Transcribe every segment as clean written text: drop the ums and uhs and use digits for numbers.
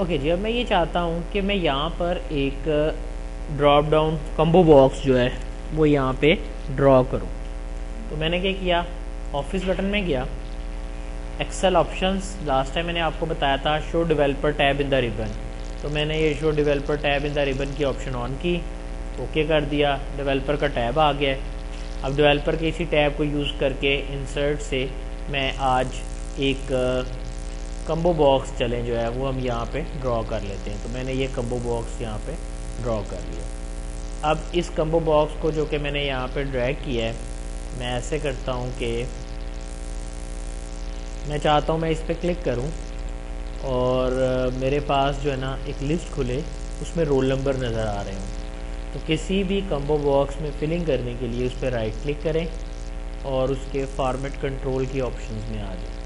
Okay जी, अब मैं ये चाहता हूँ कि मैं यहाँ पर एक ड्रॉप डाउन कम्बो बॉक्स जो है वो यहाँ पे ड्रॉ करूँ। तो मैंने क्या किया, ऑफिस बटन में गया, एक्सेल ऑप्शंस, लास्ट टाइम मैंने आपको बताया था show developer tab in the ribbon, तो मैंने ये show developer tab in the ribbon की ऑप्शन ऑन की, ओके कर दिया, डेवलपर का टैब आ गया। अब डेवलपर के इसी टैब को यूज़ करके इंसर्ट से मैं आज एक कम्बो बॉक्स चलें जो है वो हम यहाँ पे ड्रॉ कर लेते हैं। तो मैंने ये कम्बो बॉक्स यहाँ पे ड्रॉ कर लिया। अब इस कम्बो बॉक्स को जो कि मैंने यहाँ पे ड्रैग किया है, मैं ऐसे करता हूँ कि मैं चाहता हूँ मैं इस पर क्लिक करूँ और मेरे पास जो है ना एक लिस्ट खुले, उसमें रोल नंबर नज़र आ रहे हों। तो किसी भी कम्बो बॉक्स में फिलिंग करने के लिए उस पर राइट क्लिक करें और उसके फॉर्मेट कंट्रोल की ऑप्शंस में आ जाए।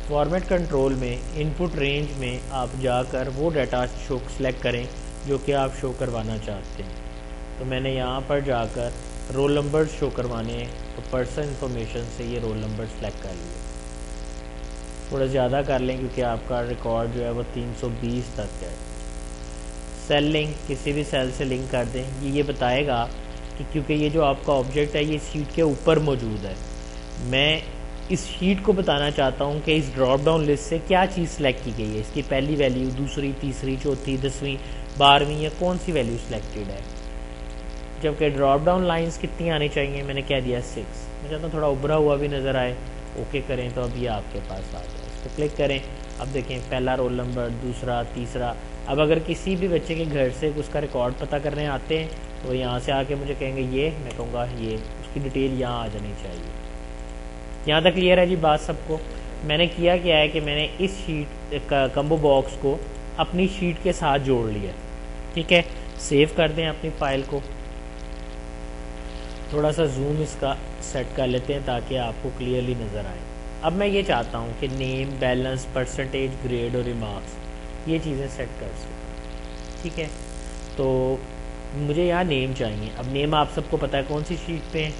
फॉर्मेट कंट्रोल में इनपुट रेंज में आप जाकर वो डाटा शो सेलेक्ट करें जो कि आप शो करवाना चाहते हैं। तो मैंने यहाँ पर जाकर रोल नंबर शो करवाने हैं, तो पर्सन इंफॉर्मेशन से ये रोल नंबर सेलेक्ट कर लिए। थोड़ा ज़्यादा कर लें क्योंकि आपका रिकॉर्ड जो है वो 320 तक है। सेल लिंक, किसी भी सेल से लिंक कर दें। ये बताएगा कि क्योंकि ये जो आपका ऑब्जेक्ट है ये शीट के ऊपर मौजूद है, मैं इस शीट को बताना चाहता हूँ कि इस ड्रॉप डाउन लिस्ट से क्या चीज़ सेलेक्ट की गई है, इसकी पहली वैल्यू, दूसरी, तीसरी, चौथी, 10वीं, 12वीं या कौन सी वैल्यू सिलेक्टेड है। जबकि ड्रॉप डाउन लाइंस कितनी आनी चाहिए, मैंने कह दिया 6। मैं चाहता हूँ थोड़ा उभरा हुआ भी नज़र आए, ओके करें तो अब ये आपके पास आ जाए। इस पर क्लिक करें, अब देखें पहला रोल नंबर, दूसरा, तीसरा। अब अगर किसी भी बच्चे के घर से उसका रिकॉर्ड पता करने आते हैं तो यहाँ से आके मुझे कहेंगे ये, मैं कहूँगा ये, उसकी डिटेल यहाँ आ जानी चाहिए। यहाँ तक क्लियर है जी बात सबको। मैंने किया क्या है कि मैंने इस शीट कम्बो बॉक्स को अपनी शीट के साथ जोड़ लिया। ठीक है, सेव कर दें अपनी फाइल को। थोड़ा सा जूम इसका सेट कर लेते हैं ताकि आपको क्लियरली नज़र आए। अब मैं ये चाहता हूँ कि नेम, बैलेंस, परसेंटेज, ग्रेड और रिमार्क्स ये चीज़ें सेट कर सकूँ। ठीक है, तो मुझे यहाँ नेम चाहिए। अब नेम आप सबको पता है कौन सी शीट पे है,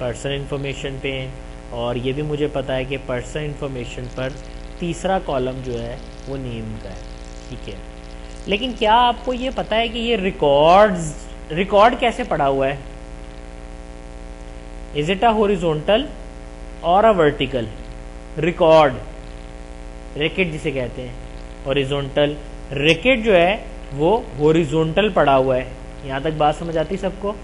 पर्सन इन्फॉर्मेशन पे है, और ये भी मुझे पता है कि पर्सन इन्फॉर्मेशन पर तीसरा कॉलम जो है वो नेम का है। ठीक है, लेकिन क्या आपको ये पता है कि ये रिकॉर्ड कैसे पड़ा हुआ है? इज इट अ हॉरिजॉन्टल और अ वर्टिकल रिकॉर्ड? रिकेट जिसे कहते हैं, हॉरिजॉन्टल रिकेट जो है वो हॉरिजॉन्टल पड़ा हुआ है। यहाँ तक बात समझ आती सबको?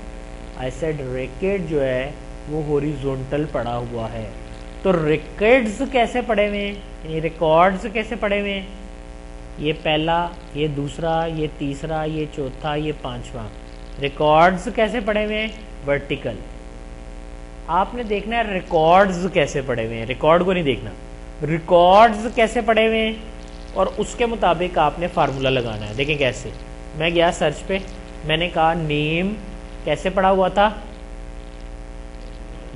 आई सेड रिकेट जो है वो हॉरिजॉन्टल पड़ा हुआ है। तो रिकॉर्ड्स कैसे पड़े हुए हैं, यानी रिकॉर्ड्स कैसे पड़े हुए हैं? ये पहला, ये दूसरा, ये तीसरा, ये चौथा, ये पांचवा। रिकॉर्ड्स कैसे पड़े हुए हैं? वर्टिकल। आपने देखना है रिकॉर्ड्स कैसे पड़े हुए हैं, रिकॉर्ड को नहीं देखना। रिकॉर्ड्स कैसे पड़े हुए हैं और उसके मुताबिक आपने फार्मूला लगाना है। देखें कैसे। मैं गया सर्च पे, मैंने कहा नेम कैसे पड़ा हुआ था?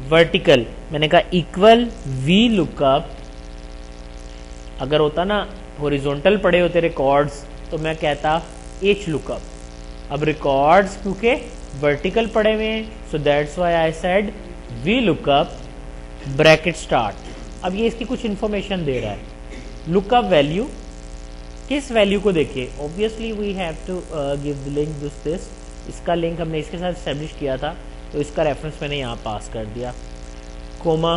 वर्टिकल। मैंने कहा इक्वल वी लुकअप। अगर होता ना हॉरिजॉन्टल पड़े होते रिकॉर्ड्स तो मैं कहता एच लुकअप। अब रिकॉर्ड्स क्योंकि वर्टिकल पड़े हुए हैं, so that's why I said we lookup bracket start. अब ये इसकी कुछ इंफॉर्मेशन दे रहा है। लुकअप वैल्यू, किस वैल्यू को देखिए? Obviously we have to give the link this. इसका लिंक हमने इसके साथ एस्टेब्लिश किया था, तो इसका रेफरेंस मैंने यहाँ पास कर दिया। कोमा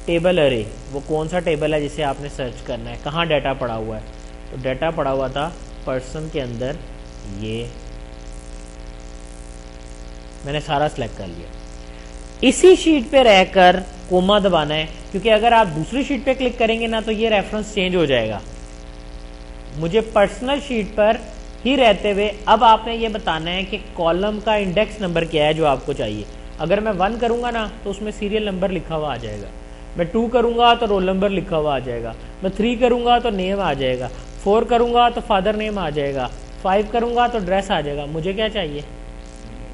टेबल अरे, वो कौन सा टेबल है जिसे आपने सर्च करना है, कहाँ डाटा पड़ा हुआ है? तो डाटा पड़ा हुआ था पर्सन के अंदर, ये मैंने सारा सिलेक्ट कर लिया। इसी शीट पे रहकर कोमा दबाना है, क्योंकि अगर आप दूसरी शीट पे क्लिक करेंगे ना तो ये रेफरेंस चेंज हो जाएगा। मुझे पर्सनल शीट पर ही रहते हुए अब आपने ये बताना है कि कॉलम का इंडेक्स नंबर क्या है जो आपको चाहिए। अगर मैं 1 करूंगा ना तो उसमें सीरियल नंबर लिखा हुआ आ जाएगा, मैं 2 करूंगा तो रोल नंबर लिखा हुआ आ जाएगा, मैं 3 करूंगा तो नेम आ जाएगा, 4 करूंगा तो फादर नेम आ जाएगा, 5 करूंगा तो ड्रेस आ जाएगा। मुझे क्या चाहिए?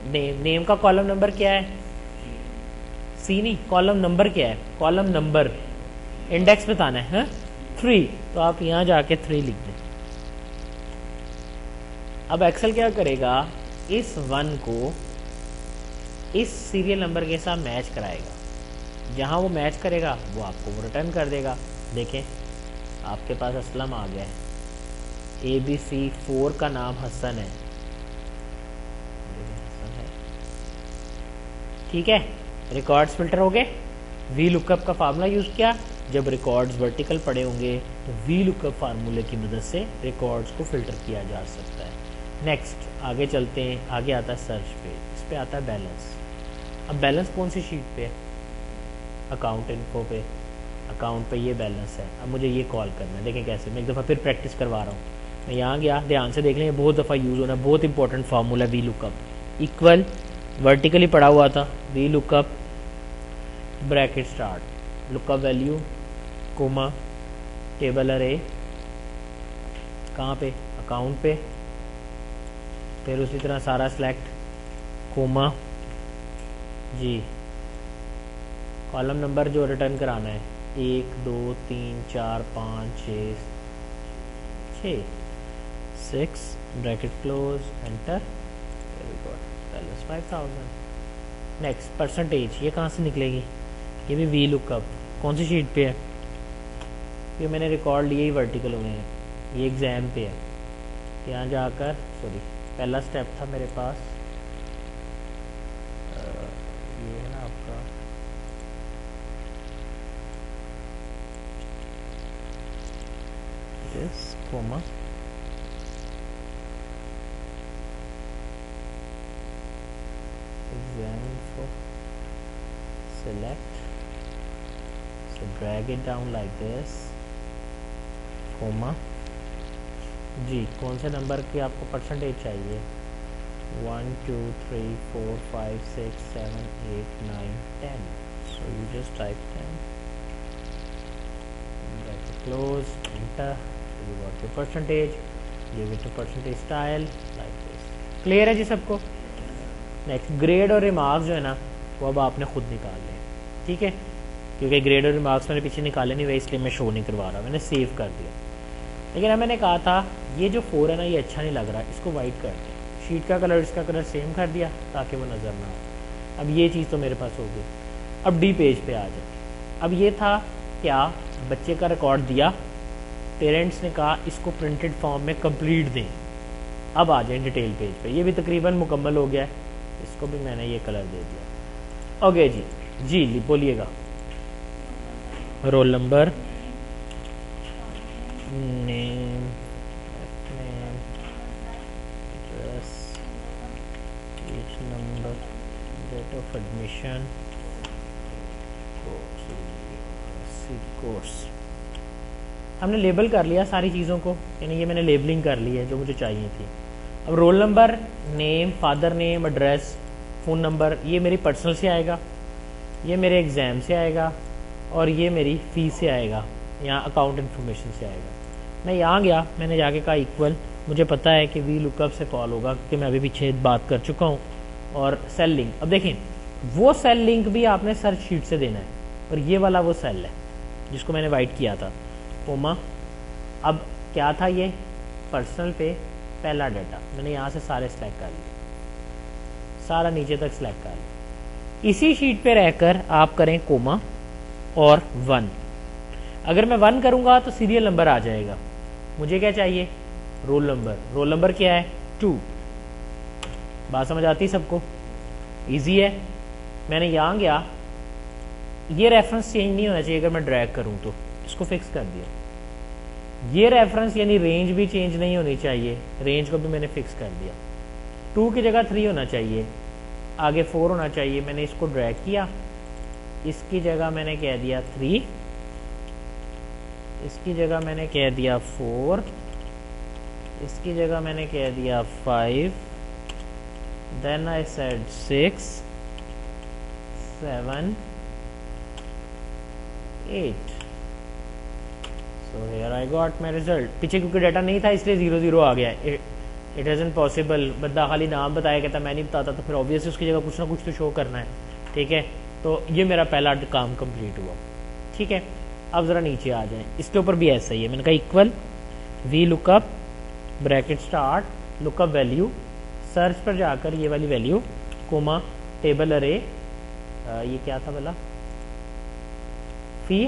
नेम। नेम का कॉलम नंबर क्या है? सी नहीं, कॉलम नंबर क्या है? कॉलम नंबर, इंडेक्स बताना है 3, तो आप यहां जाके 3 लिख दें। अब एक्सेल क्या करेगा, इस 1 को इस सीरियल नंबर के साथ मैच कराएगा। जहां वो मैच करेगा वो आपको रिटर्न कर देगा। देखें आपके पास असलम आ गया है। ABC4 का नाम हसन है, ठीक है। रिकॉर्ड्स फिल्टर हो गए। वी लुकअप का फार्मूला यूज़ किया, जब रिकॉर्ड्स वर्टिकल पड़े होंगे तो वी लुकअप फार्मूले की मदद से रिकॉर्ड्स को फिल्टर किया जा सकता है। नेक्स्ट आगे चलते हैं, आगे आता है सर्च पेज, इस पर आता है बैलेंस। अब बैलेंस कौन सी शीट पे है? अकाउंट इन्फो पे। अकाउंट पे ये बैलेंस है। अब मुझे ये कॉल करना है, देखें कैसे। मैं एक दफ़ा फिर प्रैक्टिस करवा रहा हूँ। मैं यहाँ गया, ध्यान से देख लें, बहुत दफ़ा यूज़ होना, बहुत important formula V lookup. Equal vertically पड़ा हुआ था, V lookup bracket start, lookup value comma table array, कहाँ पे? अकाउंट पे। फिर उसी तरह सारा सेलेक्ट, कोमा जी, कॉलम नंबर जो रिटर्न कराना है 1 2 3 4 5 6 6 bracket close, enter, balance 5000। Next percentage, ये कहाँ से निकलेगी? ये भी वी लुकअप। कौन सी शीट पे है? ये मैंने रिकॉर्ड लिए ही वर्टिकल हुए हैं, ये एग्ज़ाम पे है। यहाँ जाकर, सॉरी, पहला स्टेप था मेरे पास, ये है ना आपका this comma exam info, select, so drag it down like this, comma जी, कौन से नंबर की आपको परसेंटेज चाहिए? 1 2 3 4 5 6 7 8 9 10, so you just type 10, bracket close, enter, so you got your percentage, give it to percentage style like this। Clear है जी सबको? Next grade और remarks जो है ना, वो अब आपने खुद निकाल लें, ठीक है, क्योंकि ग्रेड और रिमार्क्स मैंने पीछे निकाले नहीं हुए, इसलिए मैं शो नहीं करवा रहा, मैंने सेव कर दिया। लेकिन अब मैंने कहा था ये जो 4 है ना, ये अच्छा नहीं लग रहा, इसको वाइट कर दें। शीट का कलर, इसका कलर सेम कर दिया ताकि वो नज़र ना आए। अब ये चीज़ तो मेरे पास हो गई। अब डी पेज पे आ जाए। अब ये था क्या, बच्चे का रिकॉर्ड दिया, पेरेंट्स ने कहा इसको प्रिंटेड फॉर्म में कंप्लीट दें। अब आ जाए डिटेल पेज पे, ये भी तकरीबन मुकम्मल हो गया है, इसको भी मैंने ये कलर दे दिया। ओके जी, जी बोलिएगा। Roll number, name, address, page number, date of admission, course. हमने लेबल कर लिया सारी चीज़ों को, यानी ये मैंने लेबलिंग कर ली है जो मुझे चाहिए थी। अब role number, name, father name, address, phone number, ये मेरी पर्सनल से आएगा, ये मेरे एग्ज़ाम से आएगा, और ये मेरी फ़ीस से आएगा, यहाँ अकाउंट इन्फॉर्मेशन से आएगा। मैं यहाँ गया, मैंने जाके कहा इक्वल, मुझे पता है कि वी लुकअप से कॉल होगा क्योंकि मैं अभी पीछे बात कर चुका हूँ, और सेल लिंक। अब देखें, वो सेल लिंक भी आपने सर्च शीट से देना है, और ये वाला वो सेल है जिसको मैंने वाइट किया था, कोमा। अब क्या था ये? पर्सनल पे पहला डाटा, मैंने यहाँ से सारे सेलेक्ट कर लिए, सारा नीचे तक सेलेक्ट कर लिया। इसी शीट पे रहकर आप करें कोमा और 1। अगर मैं 1 करूँगा तो सीरियल नंबर आ जाएगा। मुझे क्या चाहिए? Roll number. रोल नंबर क्या है? 2। बात समझ आती है सबको? इजी है। मैंने यहाँ गया, ये रेफरेंस चेंज नहीं होना चाहिए, अगर मैं ड्रैग करूँ तो इसको फिक्स कर दिया। ये रेफरेंस यानी रेंज भी चेंज नहीं होनी चाहिए, रेंज को भी मैंने फिक्स कर दिया। 2 की जगह 3 होना चाहिए, आगे 4 होना चाहिए, मैंने इसको ड्रैग किया, इसकी जगह मैंने कह दिया 3, इसकी जगह मैंने कह दिया 4, इसकी जगह मैंने कह दिया 5, then I said 6 7 8। So here I got my result। पीछे क्योंकि डाटा नहीं था इसलिए 0 0 आ गया। इट इज़न्ट पॉसिबल, बंदा खाली नाम बताया कहता मैं नहीं बताता, तो फिर ऑब्वियसली उसकी जगह कुछ ना कुछ तो शो करना है, ठीक है। तो ये मेरा पहला काम कंप्लीट हुआ, ठीक है। अब ज़रा नीचे आ जाएं, इसके ऊपर भी ऐसा ही है। मैंने कहा equal we lookup bracket start lookup value, search पर जाकर ये वाली वैल्यू, कोमा टेबल अरे, ये क्या था भला? फी,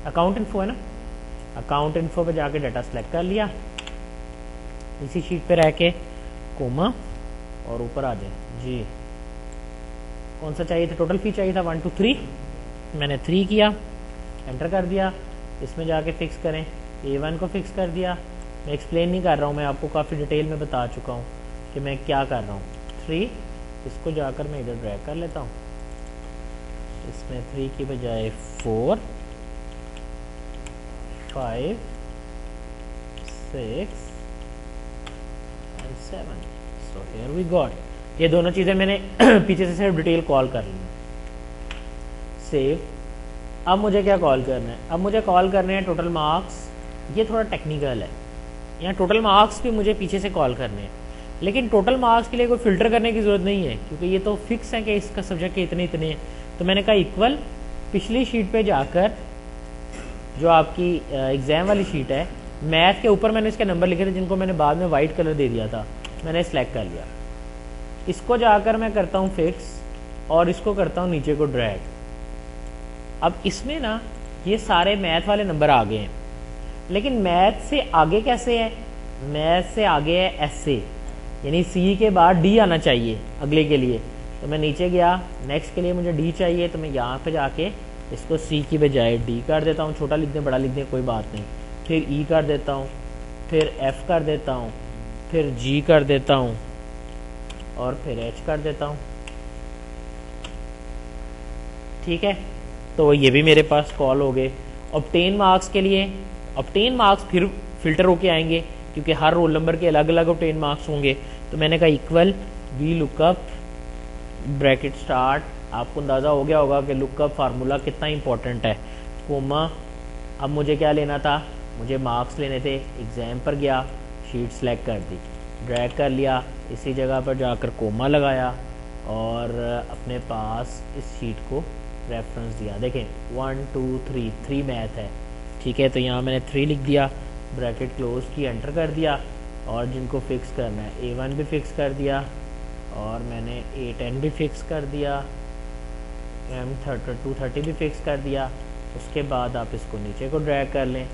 अकाउंट इन्फो है ना, अकाउंट इन्फो पे जाके डाटा सेलेक्ट कर लिया, इसी शीट पे रह के कोमा और ऊपर आ जाए जी। कौन सा चाहिए था? टोटल फी चाहिए था 1 2 3, मैंने 3 किया, एंटर कर दिया। इसमें जाके फिक्स करें, A1 को फिक्स कर दिया। मैं एक्सप्लेन नहीं कर रहा हूँ, मैं आपको काफ़ी डिटेल में बता चुका हूँ कि मैं क्या कर रहा हूँ। 3 इसको जाकर मैं इधर ड्रैग कर लेता हूँ, इसमें 3 की बजाय 4 5 6 and 7। So here we got. ये दोनों चीज़ें मैंने पीछे से सिर्फ डिटेल कॉल कर ली। सेव। अब मुझे क्या कॉल करना है? अब मुझे कॉल करने हैं टोटल मार्क्स। ये थोड़ा टेक्निकल है, यहाँ टोटल मार्क्स भी मुझे पीछे से कॉल करने हैं, लेकिन टोटल मार्क्स के लिए कोई फिल्टर करने की ज़रूरत नहीं है, क्योंकि ये तो फिक्स है कि इसका सब्जेक्ट के इतने इतने हैं। तो मैंने कहा इक्वल, पिछली शीट पे जाकर जो आपकी एग्ज़ाम वाली शीट है, मैथ के ऊपर मैंने इसके नंबर लिखे थे जिनको मैंने बाद में वाइट कलर दे दिया था, मैंने सेलेक्ट कर लिया। इसको जाकर मैं करता हूँ फिक्स और इसको करता हूँ नीचे को ड्रैग। अब इसमें ना ये सारे मैथ वाले नंबर आ गए हैं, लेकिन मैथ से आगे कैसे है? मैथ से आगे है ऐसे, यानी सी के बाद डी आना चाहिए अगले के लिए। तो मैं नीचे गया, नेक्स्ट के लिए मुझे डी चाहिए, तो मैं यहाँ पे जाके इसको सी की बजाय डी कर देता हूँ। छोटा लिख दें बड़ा लिख दें कोई बात नहीं। फिर ई कर देता हूँ, फिर एफ कर देता हूँ, फिर जी कर देता हूँ और फिर एच कर देता हूँ। ठीक है, तो ये भी मेरे पास कॉल हो गए। ऑब्टेन मार्क्स के लिए, ऑब्टेन मार्क्स फिर फिल्टर होके आएंगे क्योंकि हर रोल नंबर के अलग अलग ऑब्टेन मार्क्स होंगे। तो मैंने कहा equal we lookup bracket start. आपको अंदाज़ा हो गया होगा कि लुकअप फार्मूला कितना इंपॉर्टेंट है। कोमा, अब मुझे क्या लेना था? मुझे मार्क्स लेने थे। एग्ज़ाम पर गया, शीट सेलेक्ट कर दी, ड्रैग कर लिया, इसी जगह पर जाकर कोमा लगाया और अपने पास इस शीट को रेफरेंस दिया। देखें 1 2 3 3 मैथ है। ठीक है, तो यहाँ मैंने 3 लिख दिया, ब्रैकेट क्लोज की, एंटर कर दिया और जिनको फिक्स करना है A1 भी फिक्स कर दिया और मैंने A10 भी फिक्स कर दिया, M230 भी फिक्स कर दिया। उसके बाद आप इसको नीचे को ड्रैग कर लें,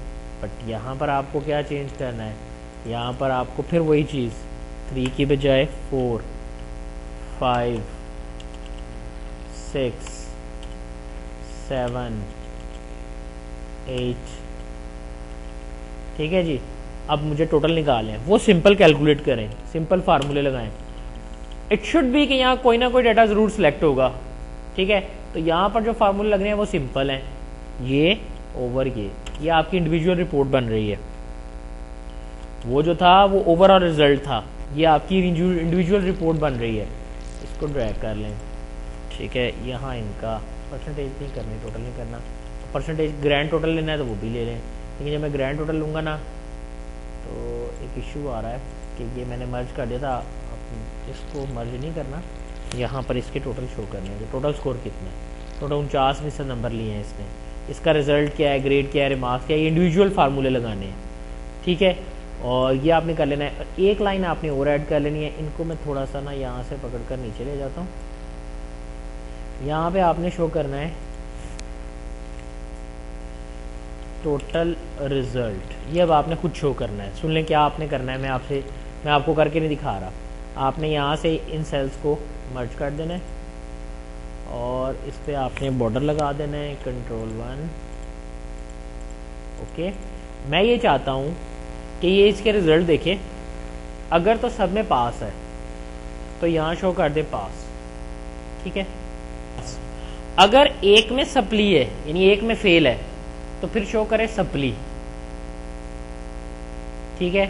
बट यहाँ पर आपको क्या चेंज करना है? यहाँ पर आपको फिर वही चीज़ 3 की बजाय 4 5 6 7 8। ठीक है जी, अब मुझे टोटल निकालें, वो सिंपल कैलकुलेट करें, सिंपल फार्मूले लगाएं। इट शुड बी कि यहाँ कोई ना कोई डाटा ज़रूर सिलेक्ट होगा। ठीक है, तो यहाँ पर जो फार्मूले लग रहे हैं वो सिंपल हैं, ये ओवर ये आपकी इंडिविजुअल रिपोर्ट बन रही है। वो जो था वो ओवरऑल रिजल्ट था, ये आपकी इंडिविजुअल रिपोर्ट बन रही है। इसको ड्रैग कर लें। ठीक है, यहाँ इनका परसेंटेज नहीं करनी, टोटल नहीं करना। परसेंटेज ग्रैंड टोटल लेना है तो वो भी ले लें, लेकिन जब मैं ग्रैंड टोटल लूँगा ना तो एक इशू आ रहा है कि ये मैंने मर्ज कर दिया था, इसको मर्ज नहीं करना, यहाँ पर इसके टोटल शो करने हैं। टोटल स्कोर कितना है? टोटल 49% नंबर लिए हैं इसने। इसका रिजल्ट क्या है, ग्रेड क्या है, रिमार्क्स क्या है, ये इंडिविजुअल फार्मूले लगाने हैं। ठीक है, और ये आपने कर लेना है। एक लाइन आपने और ऐड कर लेनी है। इनको मैं थोड़ा सा ना यहाँ से पकड़ कर नीचे ले जाता हूँ। यहाँ पे आपने शो करना है टोटल रिजल्ट, ये अब आपने खुद शो करना है। सुन लें क्या आपने करना है, मैं आपको करके नहीं दिखा रहा। आपने यहाँ से इन सेल्स को मर्ज कर देना है और इस पर आपने बॉर्डर लगा देना है, Ctrl 1। ओके, मैं ये चाहता हूँ कि ये इसके रिजल्ट देखें। अगर तो सब में पास है तो यहाँ शो कर दे पास। ठीक है, अगर एक में सप्ली है यानी एक में फेल है तो फिर शो करे सप्ली। ठीक है,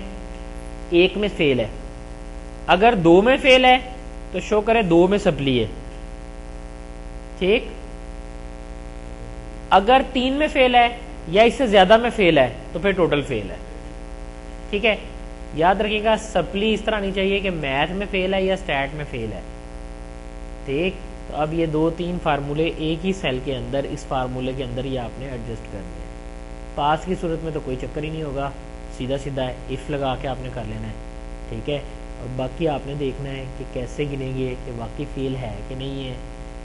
एक में फेल है। अगर 2 में फेल है तो शो करे 2 में सप्ली है। ठीक, अगर 3 में फेल है या इससे ज्यादा में फेल है तो फिर टोटल फेल है। ठीक है, याद रखिएगा सप्ली इस तरह नहीं चाहिए कि मैथ में फेल है या स्टैट में फेल है। ठीक, तो अब ये 2-3 फार्मूले एक ही सेल के अंदर, इस फार्मूले के अंदर ये आपने एडजस्ट करने हैं। पास की सूरत में तो कोई चक्कर ही नहीं होगा, सीधा सीधा है, इफ लगा के आपने कर लेना है। ठीक है, और बाकी आपने देखना है कि कैसे गिनेंगे कि वाकई फेल है कि नहीं है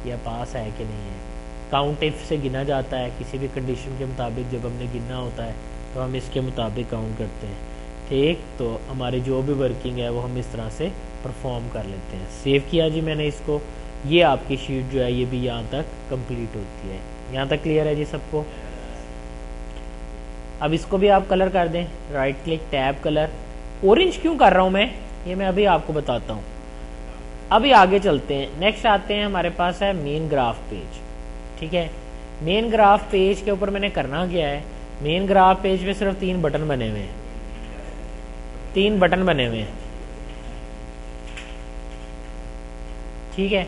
या पास है कि नहीं है। काउंट इफ से गिना जाता है किसी भी कंडीशन के मुताबिक। जब हमने गिनना होता है तो हम इसके मुताबिक काउंट करते हैं, ठीक। तो हमारी जो भी वर्किंग है वो हम इस तरह से परफॉर्म कर लेते हैं। सेव किया जी मैंने इसको, ये आपकी शीट जो है ये भी यहाँ तक कंप्लीट होती है। यहाँ तक क्लियर है जी सबको? अब इसको भी आप कलर कर दें, right click tab colour. Orange क्यों कर रहा हूँ मैं, ये मैं अभी आपको बताता हूँ। अभी आगे चलते हैं, नेक्स्ट आते हैं, हमारे पास है मेन ग्राफ पेज, ठीक है। मेन ग्राफ पेज के ऊपर मैंने करना क्या है, मेन ग्राफ पेज में सिर्फ 3 बटन बने हुए हैं, 3 बटन बने हुए हैं, ठीक है।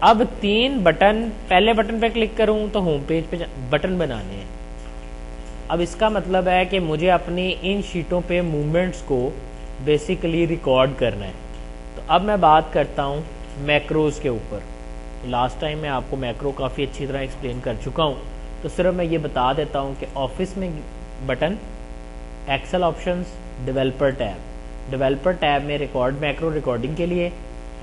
अब 3 बटन, पहले बटन पे क्लिक करूं तो होम पेज पे बटन बनाने हैं। अब इसका मतलब है कि मुझे अपनी इन शीटों पे मूवमेंट्स को बेसिकली रिकॉर्ड करना है। तो अब मैं बात करता हूं मैक्रोज के ऊपर। लास्ट टाइम मैं आपको मैक्रो काफ़ी अच्छी तरह एक्सप्लेन कर चुका हूं, तो सिर्फ मैं ये बता देता हूं कि ऑफिस में button, Excel options, developer tab. Developer tab में रिकॉर्ड मैक्रो रिकॉर्डिंग के लिए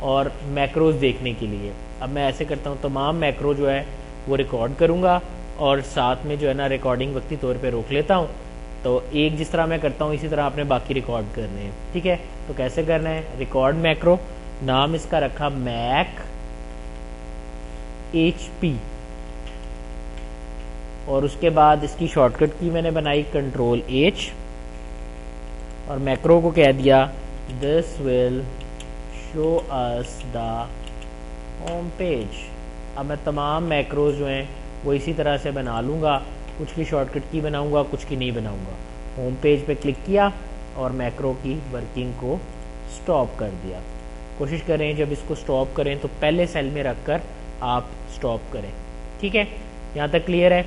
और मैक्रोज देखने के लिए। अब मैं ऐसे करता हूँ, तमाम मैक्रो जो है वो रिकॉर्ड करूँगा और साथ में जो है ना रिकॉर्डिंग वक्ती तौर पे रोक लेता हूँ। तो एक जिस तरह मैं करता हूँ इसी तरह आपने बाकी रिकॉर्ड करने हैं, ठीक है। तो कैसे करना है, रिकॉर्ड मैक्रो, नाम इसका रखा मैक HP, और उसके बाद इसकी शॉर्टकट की मैंने बनाई कंट्रोल H, और मैक्रो को कह दिया this will show us the home page. अब मैं तमाम मैक्रोज जो हैं वो इसी तरह से बना लूँगा, कुछ की शॉर्टकट की बनाऊँगा, कुछ की नहीं बनाऊँगा। होम पेज पे क्लिक किया और मैक्रो की वर्किंग को स्टॉप कर दिया। कोशिश करें जब इसको स्टॉप करें तो पहले सेल में रख कर आप स्टॉप करें, ठीक है। यहाँ तक क्लियर है?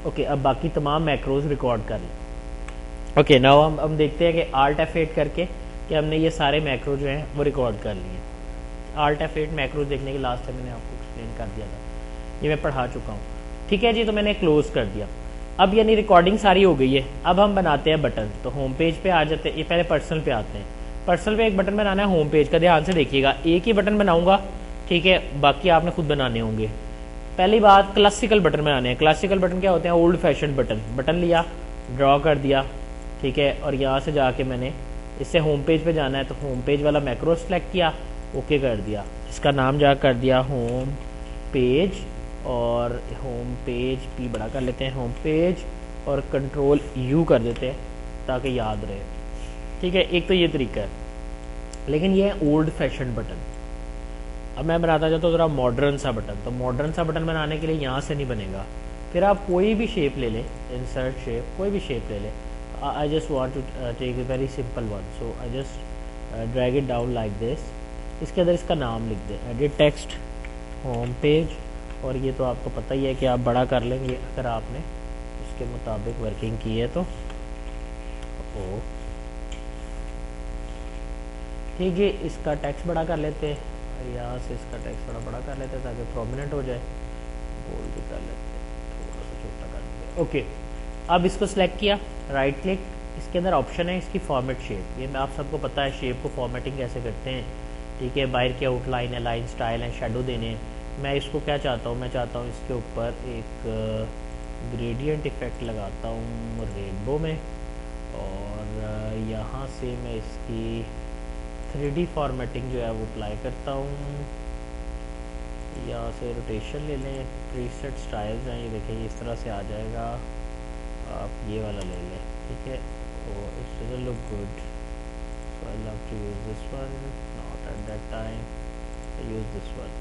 ओके, अब बाकी तमाम मैक्रोज रिकॉर्ड कर लें। ओके, नाउ हम देखते हैं कि Alt F8 करके कि हमने ये सारे मैक्रो जो हैं वो रिकॉर्ड कर लिए। Alt F8 मैक्रो देखने के लास्ट टाइम मैंने आपको एक्सप्लेन कर दिया था, ये मैं पढ़ा चुका हूँ, ठीक है जी। तो मैंने क्लोज कर दिया। अब यानी रिकॉर्डिंग सारी हो गई है। अब हम बनाते हैं बटन। तो होम पेज पे आ जाते हैं, ये पहले पर्सनल पे आते हैं। पर्सनल पे एक बटन बनाना है होम पेज का, ध्यान से देखिएगा, एक ही बटन बनाऊंगा, ठीक है, बाकी आपने खुद बनाने होंगे। पहली बात, क्लासिकल बटन बनाने हैं। क्लासिकल बटन क्या होते हैं, ओल्ड फैशन बटन। बटन लिया, ड्रॉ कर दिया, ठीक है, और यहाँ से जाके मैंने इससे होम पेज पे जाना है तो होम पेज वाला मैक्रो सेलेक्ट किया, ओके कर दिया। इसका नाम जा कर दिया होम पेज, और होम पेज पी बड़ा कर लेते हैं, होम पेज, और कंट्रोल U कर देते हैं ताकि याद रहे, ठीक है। एक तो ये तरीका है, लेकिन ये है ओल्ड फैशन बटन। अब मैं बनाता चाहता हूँ ज़रा मॉडर्न सा बटन। तो मॉडर्न सा बटन बनाने के लिए यहाँ से नहीं बनेगा, फिर आप कोई भी शेप ले लें, इंसर्ट शेप, कोई भी शेप ले लें। I just want to take a very simple one, so I just drag it down like this. इसके अंदर इसका नाम लिख दें, एडिट टेक्स्ट होम पेज, और ये तो आपको पता ही है कि आप बड़ा कर लेंगे अगर आपने इसके मुताबिक वर्किंग की है तो। ठीक है, इसका टेक्स्ट बड़ा कर लेते हैं, यहाँ से इसका टेक्स्ट थोड़ा बड़ा कर लेते हैं ताकि प्रोमिनेंट हो जाए। बोल्ड भी कर लेते हैं, थोड़ा सा छोटा कर देते हैं। ओके, अब इसको सिलेक्ट किया, राइट क्लिक, इसके अंदर ऑप्शन है इसकी फॉर्मेट शेप। ये आप सबको पता है शेप को फॉर्मेटिंग कैसे करते हैं, ठीक है। बाहर की आउटलाइन है, लाइन स्टाइल है, शेडो देने हैं। मैं इसको क्या चाहता हूँ, मैं चाहता हूँ इसके ऊपर एक ग्रेडियंट इफेक्ट लगाता हूँ रेनबो में, और यहाँ से मैं इसकी 3D फॉर्मेटिंग जो है वो अप्लाई करता हूँ। यहाँ से रोटेशन ले लें, प्रीसेट स्टाइल्स हैं, ये देखें इस तरह से आ जाएगा। आप ये वाला ले लें, ठीक है। तो it doesn't look good, so I love to use this one, not at that time, I use this one.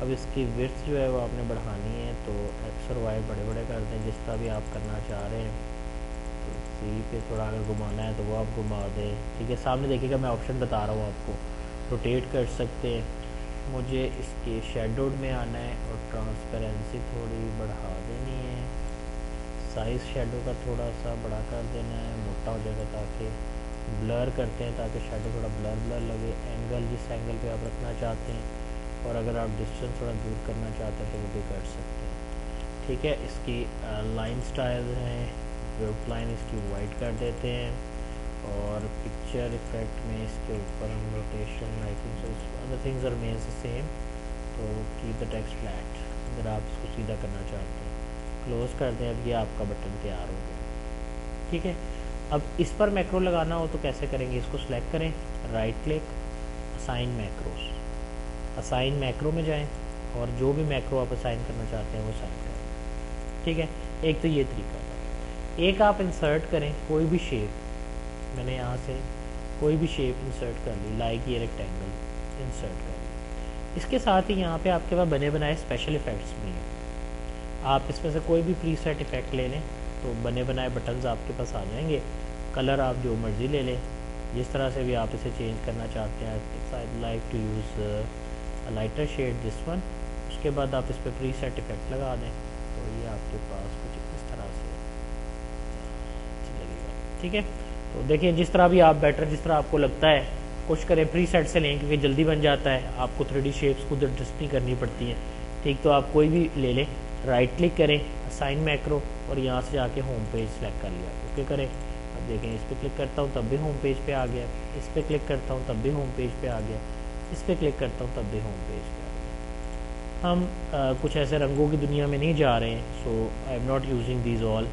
अब इसकी विड्थ जो है वो आपने बढ़ानी है, तो एक्स और वाई बड़े बड़े कर दें जिस तरह भी आप करना चाह रहे हैं। तो सी पे थोड़ा अगर घुमाना है तो वो आप घुमा दें, ठीक है। सामने देखिएगा मैं ऑप्शन बता रहा हूँ आपको, रोटेट कर सकते हैं। मुझे इसके शेडोड में आना है और ट्रांसपेरेंसी थोड़ी बढ़ा देनी है, साइज़ शेडो का थोड़ा सा बड़ा कर देना है, मोटा हो जाएगा। ताकि ब्लर करते हैं ताकि शेडो थोड़ा ब्लर ब्लर लगे। एंगल जिस एंगल पे आप रखना चाहते हैं, और अगर आप डिस्टेंस थोड़ा दूर करना चाहते हैं तो वो भी कर सकते हैं, ठीक है। इसकी लाइन स्टाइल हैं, आउटलाइन इसकी वाइट कर देते हैं, और पिक्चर इफेक्ट में इसके ऊपर हम rotation, lighting, other things remains same. तो कीप द टेक्स्ट फ्लैट अगर आप इसको सीधा करना चाहते हैं। क्लोज कर दें। अब ये आपका बटन तैयार हो गया, ठीक है। अब इस पर मैक्रो लगाना हो तो कैसे करेंगे, इसको सिलेक्ट करें, right click, assign macros, assign macro में जाएं और जो भी मैक्रो आप असाइन करना चाहते हैं वो असाइन करें, ठीक है। एक तो ये तरीका है। एक आप इंसर्ट करें कोई भी शेप, मैंने यहाँ से कोई भी शेप इंसर्ट कर ली, लाइक ये रेक्टेंगल इंसर्ट कर ली। इसके साथ ही यहाँ पे आपके पास बने बनाए स्पेशल इफ़ेक्ट्स भी हैं, आप इसमें से कोई भी प्रीसेट इफ़ेक्ट ले लें तो बने बनाए बटन्स आपके पास आ जाएंगे। कलर आप जो मर्ज़ी ले लें, जिस तरह से भी आप इसे चेंज करना चाहते हैं। I like to use lighter shade this one. उसके बाद आप इस पर प्रीसेट इफ़ेक्ट लगा दें तो ये आपके पास कुछ इस तरह से लगेगा, ठीक है। तो देखिए जिस तरह भी आप बेटर, जिस तरह आपको लगता है कोशिश करें प्रीसेट से लें, क्योंकि जल्दी बन जाता है, आपको 3D शेप्स खुद एडजस्ट नहीं करनी पड़ती हैं, ठीक। तो आप कोई भी ले लें, राइट क्लिक करें, असाइन मैक्रो, और यहाँ से जाके होम पेज सेलेक्ट कर लिया, ओके करें। अब देखें इस पर क्लिक करता हूँ तब भी होम पेज पे आ गया, इस पर क्लिक करता हूँ तब भी होम पेज पे आ गया, इस पर क्लिक करता हूँ तब भी होम पेज पे आ गया। हम कुछ ऐसे रंगों की दुनिया में नहीं जा रहे हैं, so I am not using these all.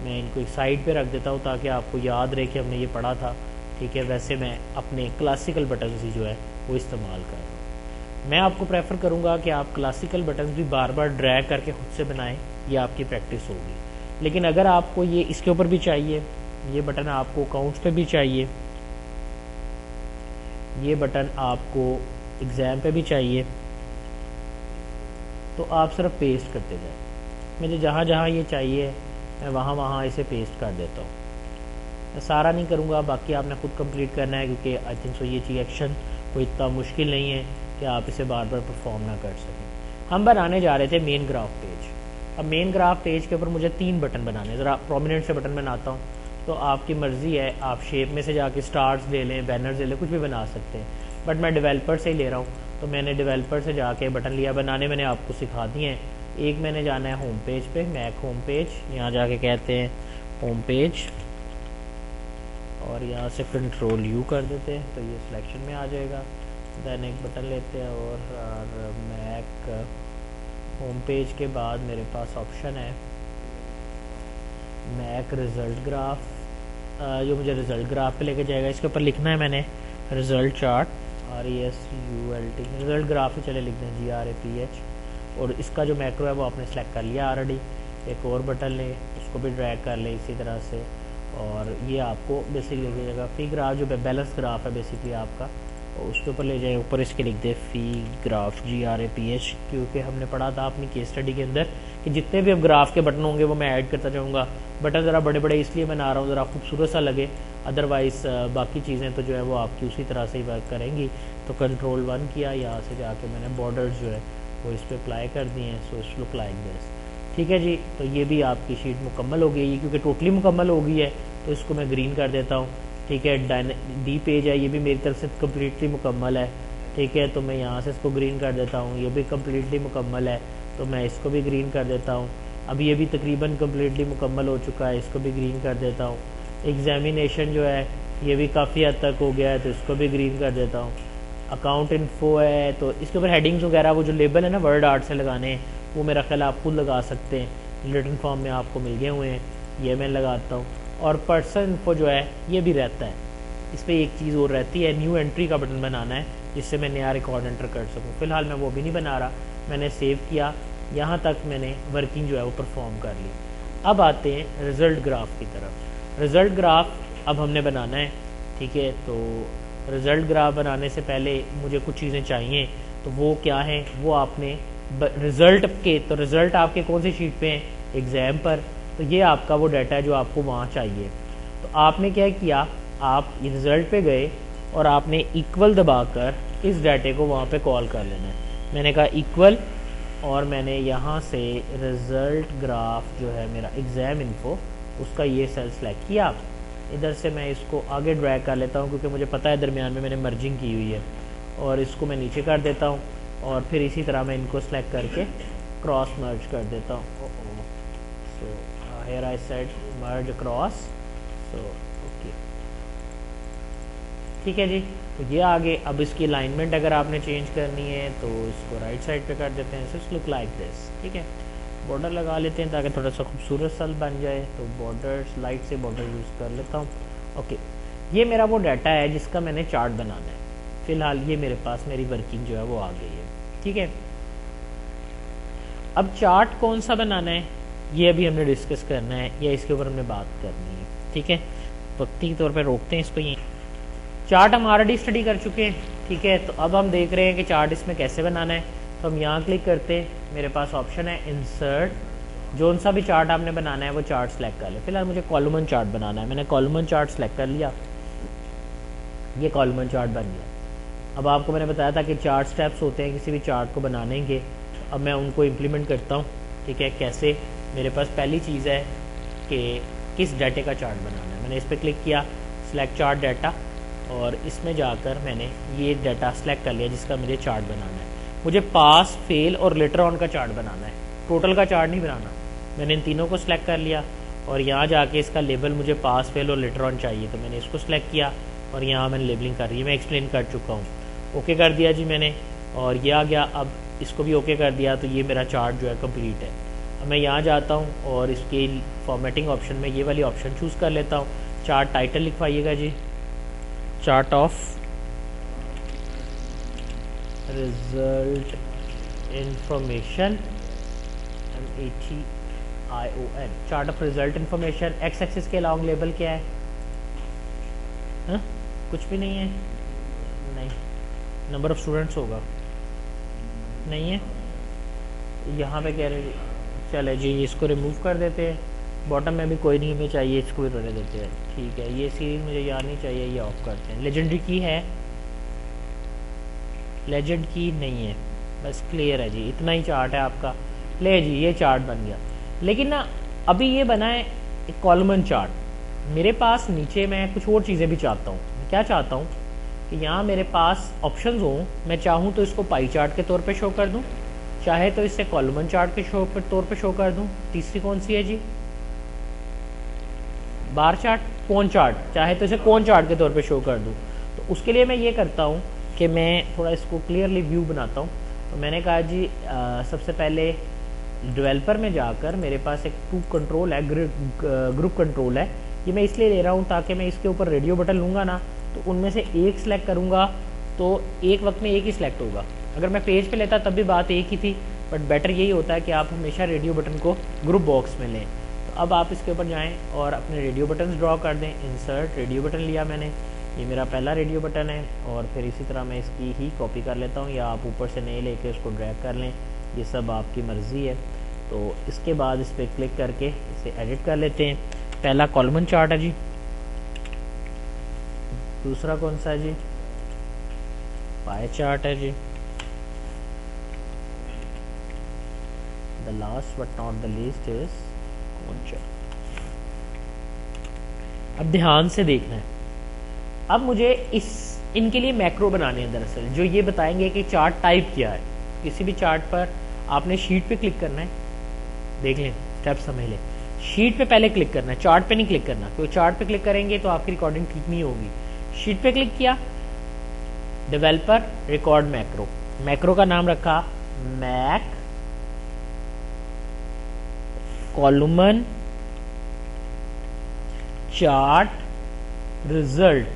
मैं इनको एक साइड पे रख देता हूँ ताकि आपको याद रहे कि हमने ये पढ़ा था, ठीक है। वैसे मैं अपने क्लासिकल बटन्स ही जो है वो इस्तेमाल कर रहा हूँ। मैं आपको प्रेफर करूँगा कि आप क्लासिकल बटन्स भी बार बार ड्रैग करके खुद से बनाएं, ये आपकी प्रैक्टिस होगी। लेकिन अगर आपको ये इसके ऊपर भी चाहिए, ये बटन आपको अकाउंट्स पे भी चाहिए, ये बटन आपको एग्ज़ाम पे भी चाहिए, तो आप सिर्फ पेस्ट करते जाए। मुझे जहाँ जहाँ ये चाहिए मैं वहाँ वहाँ इसे पेस्ट कर देता हूँ। मैं सारा नहीं करूँगा, बाकी आपने खुद कंप्लीट करना है, क्योंकि आई थिंक सो ये चीज़ एक्शन कोई इतना मुश्किल नहीं है कि आप इसे बार बार परफॉर्म ना कर सकें। हम बनाने जा रहे थे मेन ग्राफ पेज। अब मेन ग्राफ पेज के ऊपर मुझे 3 बटन बनाने, ज़रा प्रोमिनेंट से बटन बनाता हूँ, तो आपकी मर्ज़ी है, आप शेप में से जाके स्टार्स ले लें, बैनर्स ले लें, कुछ भी बना सकते हैं। बट मैं डेवलपर से ही ले रहा हूँ, तो मैंने डेवलपर से जाके बटन लिया बनाने, मैंने आपको सिखा दिए हैं। एक मैंने जाना है होम पेज पे, मैक होम पेज, यहाँ जाके कहते हैं होम पेज, और यहाँ से कंट्रोल यू कर देते हैं तो ये सिलेक्शन में आ जाएगा। दैन एक बटन लेते हैं और मैक होम पेज के बाद मेरे पास ऑप्शन है मैक रिज़ल्ट ग्राफ, जो मुझे रिज़ल्ट ग्राफ पे लेके जाएगा। इसके ऊपर लिखना है मैंने result chart, RESULT, result graph ही चले लिख दें, GRAPH। और इसका जो मैक्रो है वो आपने सेलेक्ट कर लिया ऑलरेडी। एक और बटन लें, उसको भी ड्रैग कर लें इसी तरह से, और ये आपको बेसिकली लेके जाएगा फी ग्राफ, जो बैलेंस ग्राफ है बेसिकली आपका, और उसके ऊपर ले जाए, ऊपर इसके लिख दे फी ग्राफ GRAPH, क्योंकि हमने पढ़ा था अपनी केस स्टडी के अंदर कि जितने भी अब ग्राफ के बटन होंगे वो मैं ऐड करता जाऊँगा। बटन ज़रा बड़े बड़े इसलिए बना रहा हूँ ज़रा खूबसूरत सा लगे, अदरवाइज़ बाकी चीज़ें तो जो है वो आपकी उसी तरह से ही वर्क करेंगी। तो कंट्रोल 1 किया, यहाँ से जाके मैंने बॉर्डर्स जो है वो इस पर अप्लाई कर दिए हैं, so it's look like this, ठीक है जी। तो ये भी आपकी शीट मुकम्मल हो गई है, क्योंकि टोटली मुकम्मल हो गई है तो इसको मैं ग्रीन कर देता हूँ, ठीक है। डी पेज है, ये भी मेरी तरफ से कम्प्लीटली मुकम्मल है, ठीक है। तो मैं यहाँ से इसको ग्रीन कर देता हूँ, ये भी कम्प्लीटली मुकम्मल है तो मैं इसको भी ग्रीन कर देता हूँ। अब ये भी तकरीबन कम्प्लीटली मुकम्मल हो चुका है, इसको भी ग्रीन कर देता हूँ। एग्जामिनेशन जो है ये भी काफ़ी हद तक हो गया है तो इसको भी ग्रीन कर देता हूँ। अकाउंट इन्फो है तो इसके ऊपर हेडिंग्स वगैरह वो जो लेबल है ना वर्ड आर्ट से लगाने हैं, वो मेरा ख्याल आप खुद लगा सकते हैं, रिटन फॉर्म में आपको मिल गए हुए हैं, ये मैं लगाता हूँ। और पर्सन इन्फो जो है ये भी रहता है, इस पर एक चीज़ और रहती है, न्यू एंट्री का बटन बनाना है जिससे मैं नया रिकॉर्ड एंटर कर सकूँ। फिलहाल मैं वो भी नहीं बना रहा, मैंने सेव किया, यहाँ तक मैंने वर्किंग जो है वो परफॉर्म कर ली। अब आते हैं रिज़ल्ट ग्राफ की तरफ। रिज़ल्ट ग्राफ अब हमने बनाना है, ठीक है। तो रिज़ल्ट ग्राफ बनाने से पहले मुझे कुछ चीज़ें चाहिए, तो वो क्या है, वो आपने रिज़ल्ट के, तो रिज़ल्ट आपके कौन सी शीट पे हैं, एग्ज़ाम पर, तो ये आपका वो डाटा है जो आपको वहाँ चाहिए। तो आपने क्या किया, आप रिज़ल्ट पे गए और आपने इक्वल दबाकर इस डाटे को वहाँ पे कॉल कर लेना है। मैंने कहा इक्वल, और मैंने यहाँ से रिज़ल्ट ग्राफ जो है मेरा एग्ज़ाम इन्फो, उसका ये सेल सेलेक्ट किया। इधर से मैं इसको आगे ड्रैग कर लेता हूँ क्योंकि मुझे पता है दरमियान में मैंने मर्जिंग की हुई है, और इसको मैं नीचे कर देता हूँ, और फिर इसी तरह मैं इनको सेलेक्ट करके क्रॉस मर्ज कर देता हूँ। So here I said merge cross, so okay, ठीक है जी। तो ये आगे, अब इसकी अलाइनमेंट अगर आपने चेंज करनी है तो इसको राइट साइड पे कर देते हैं, so it's look like this, ठीक है। बॉर्डर लगा लेते हैं ताकि थोड़ा सा खूबसूरत सा बन जाए। तो बॉर्डर लाइट से बॉर्डर यूज़ कर लेता हूँ। ओके, ये मेरा वो डाटा है जिसका मैंने चार्ट बनाना है। फ़िलहाल ये मेरे पास मेरी वर्किंग जो है वो आ गई है। ठीक है, अब चार्ट कौन सा बनाना है ये अभी हमने डिस्कस करना है, या इसके ऊपर हमने बात करनी है। ठीक है, वक्ती के तौर पे रोकते हैं इसको। ये चार्ट हम ऑलरेडी स्टडी कर चुके हैं। ठीक है, तो अब हम देख रहे हैं कि चार्ट इसमें कैसे बनाना है। तो हम यहाँ क्लिक करते हैं, मेरे पास ऑप्शन है इंसर्ट, जोन सा भी चार्ट आपने बनाना है वो चार्ट सेलेक्ट कर ले। फिलहाल मुझे कॉलमन चार्ट बनाना है, मैंने कॉलमन चार्ट सेलेक्ट कर लिया, ये कॉलमन चार्ट बन गया। अब आपको मैंने बताया था कि 4 स्टेप्स होते हैं किसी भी चार्ट को बनाने के। अब मैं उनको इम्प्लीमेंट करता हूँ। ठीक है, कैसे? मेरे पास पहली चीज़ है कि किस डाटे का चार्ट बनाना है। मैंने इस पर क्लिक किया, सिलेक्ट चार्ट डाटा, और इसमें जाकर मैंने ये डाटा सेलेक्ट कर लिया जिसका मुझे चार्ट बनाना है। मुझे पास, फेल और लेटर ऑन का चार्ट बनाना है, टोटल का चार्ट नहीं बनाना। मैंने इन तीनों को सिलेक्ट कर लिया और यहाँ जाके इसका लेबल मुझे पास, फेल और लेटर ऑन चाहिए, तो मैंने इसको सिलेक्ट किया और यहाँ मैंने लेबलिंग कर रही है, मैं एक्सप्लेन कर चुका हूँ। ओके कर दिया जी मैंने, और ये आ गया। अब इसको भी ओके कर दिया, तो ये मेरा चार्ट जो है कंप्लीट है। अब मैं यहाँ जाता हूँ और इसके फॉर्मेटिंग ऑप्शन में ये वाली ऑप्शन चूज़ कर लेता हूँ। चार्ट टाइटल लिखवाइएगा जी, chart of result information, MATION, chart of result information. X axis के लॉन्ग लेबल क्या है? हा? कुछ भी नहीं है, नहीं। नंबर ऑफ स्टूडेंट्स होगा, नहीं है। यहाँ पे कह रहे, चले जी इसको रिमूव कर देते हैं। बॉटम में भी कोई नहीं हमें चाहिए, इसको भी रहने देते हैं। ठीक है, ये सीरीज मुझे याद नहीं चाहिए, ये ऑफ करते हैं। लेजेंडरी की है, लेजेंड की नहीं है, बस क्लियर है जी, इतना ही चार्ट है आपका। ले जी, ये चार्ट बन गया। लेकिन ना अभी ये बना है एक कॉलमन चार्ट। मेरे पास नीचे मैं कुछ और चीज़ें भी चाहता हूँ। मैं क्या चाहता हूँ कि यहाँ मेरे पास ऑप्शंस हों। मैं चाहूँ तो इसको पाई चार्ट के तौर पे शो कर दूँ, चाहे तो इसे कॉलमन चार्ट के तौर पे शो कर दूँ। तीसरी कौन सी है जी? बार चार्ट, कोन चार्ट, चाहे तो इसे कोन चार्ट के तौर पे शो कर दूँ। तो उसके लिए मैं ये करता हूँ कि मैं थोड़ा इसको क्लियरली व्यू बनाता हूँ। तो मैंने कहा जी सबसे पहले डेवलपर में जाकर मेरे पास एक टू कंट्रोल है, ग्रुप कंट्रोल है। ये मैं इसलिए ले रहा हूँ ताकि मैं इसके ऊपर रेडियो बटन लूँगा ना, तो उनमें से एक सिलेक्ट करूँगा तो एक वक्त में एक ही सिलेक्ट होगा। अगर मैं पेज पे लेता तब भी बात एक ही थी, बट बेटर यही होता है कि आप हमेशा रेडियो बटन को ग्रुप बॉक्स में लें। तो अब आप इसके ऊपर जाएँ और अपने रेडियो बटन ड्रॉ कर दें। इंसर्ट रेडियो बटन लिया मैंने, ये मेरा पहला रेडियो बटन है। और फिर इसी तरह मैं इसकी ही कॉपी कर लेता हूँ, या आप ऊपर से नहीं लेके उसको ड्रैग कर लें, ये सब आपकी मर्ज़ी है। तो इसके बाद इस पर क्लिक करके इसे एडिट कर लेते हैं। पहला कॉलमन चार्ट है जी, दूसरा कौन सा है जी? पाई चार्ट है जी, the last but not the least is cone chart. अब ध्यान से देखना है, अब मुझे इनके लिए मैक्रो बनाने हैं दरअसल, जो ये बताएंगे कि चार्ट टाइप क्या है। किसी भी चार्ट पर आपने शीट पे क्लिक करना है, देख लें स्टेप समझ लें। शीट पे पहले क्लिक करना है, चार्ट पे नहीं क्लिक करना, क्योंकि चार्ट पे क्लिक करेंगे तो आपकी रिकॉर्डिंग ठीक नहीं होगी। शीट पे क्लिक किया, डेवलपर, रिकॉर्ड मैक्रो, मैक्रो का नाम रखा मैक कॉलमन चार्ट रिजल्ट,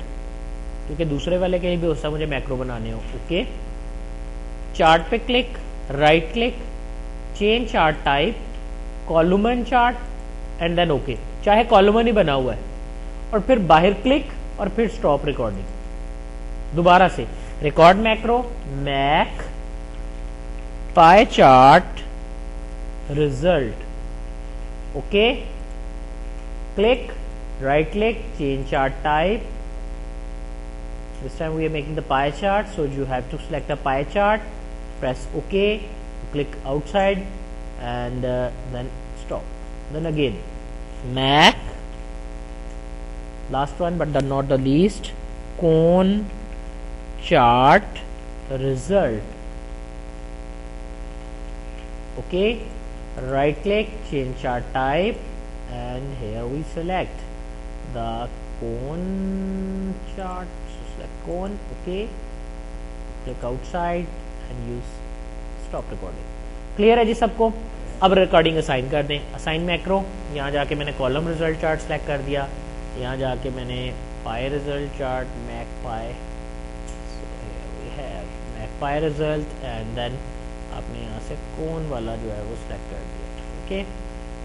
क्योंकि दूसरे वाले के लिए भी हो सकता है मुझे मैक्रो बनाने हो। ओके, चार्ट पे click, right click, change chart type, column chart and then okay, चाहे कॉलमन ही बना हुआ है, और फिर बाहर क्लिक और फिर स्टॉप रिकॉर्डिंग। दोबारा से record macro make pie chart result, okay, click, right click, change chart type. This time we are making the pie chart, so you have to select a pie chart, press OK, click outside and then stop. Then again Mac, last one but not the least, cone chart result. Okay, right click, change chart type, and here we select the cone chart, so select cone, okay, click outside and use stop recording. Clear है जी सबको? अब recording assign कर दें, assign macro, यहाँ जाके मैंने column result chart select कर दिया, यहाँ जाके मैंने पाई रिजल्ट चार्ट मैकपाई रिजल्ट एंड देन आपने यहाँ से कौन वाला जो है वो सिलेक्ट कर दिया। ओके,